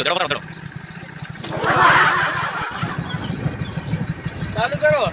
ચાલુ કરો.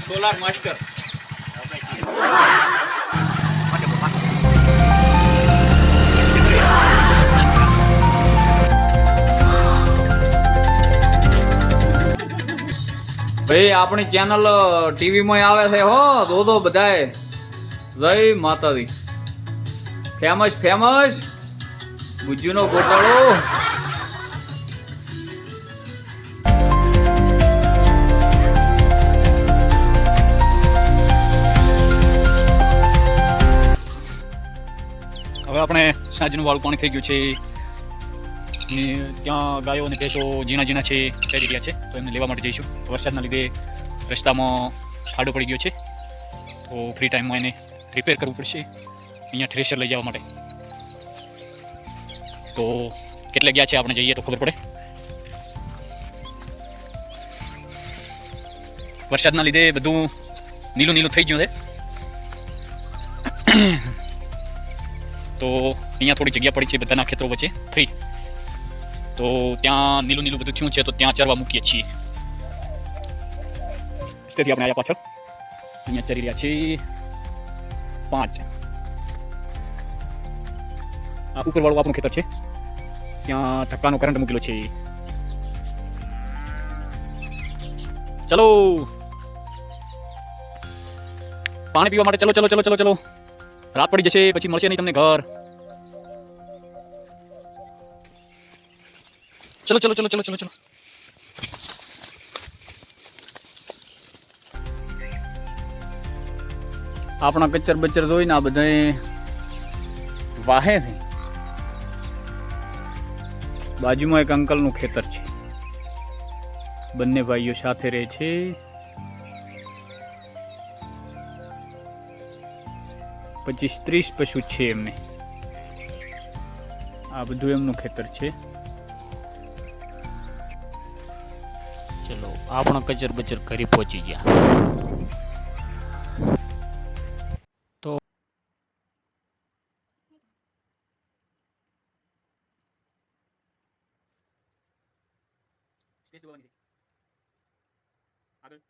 Solar master. ભાઈ આપણી ચેનલ ટીવી માં આવે છે હો, દો બધાય. જય માતાજી. ફેમસ ગુજ્જુનો ગોટાળો. હવે આપણે સાંજનું વાળું પાણી થઈ ગયું છે ને ત્યાં ગાયો અને ભેંસો ઝીણા છે ચરી રહ્યા છે, તો એમને લેવા માટે જઈશું. વરસાદના લીધે રસ્તામાં ખાડો પડી ગયો છે, તો ફ્રી ટાઈમમાં એને રિપેર કરવું પડશે અહીંયા થ્રેશર લઈ જવા માટે. તો કેટલે ગયા છે આપણે જઈએ તો ખબર પડે. વરસાદના લીધે બધું નીલું થઈ ગયું છે, તો અહીંયા થોડી જગ્યા પડી છે બધાના ખેતરો વચ્ચે ફ્રી, તો ત્યાં નીલું બધું થયું છે, તો ત્યાં ચરવા મૂકીએ છીએ. તેથી આપણે આવ્યા પાછળ અહીંયા ચરી રહ્યા છીએ 5. આ ઉપરવાળું આપણું ખેતર છે, ત્યાં ધક્કાનો કરંટ મૂકેલો છે. ચલો પાણી પીવા માટે, ચલો. રાત પડી જશે પછી મળશે નહીં તમને ઘર. ચલો. આપણા કચ્ચર બચ્ચર જોઈને આ બધા વાહે છે. બાજુમાં એક અંકલનું ખેતર છે, બંને ભાઈઓ સાથે રહે છે. 25-30 પશુ છે એમને. આ બધું એમનું ખેતર છે. ચલો આપણો કચર બચર ઘરે પહોંચી ગયા. તો આગળ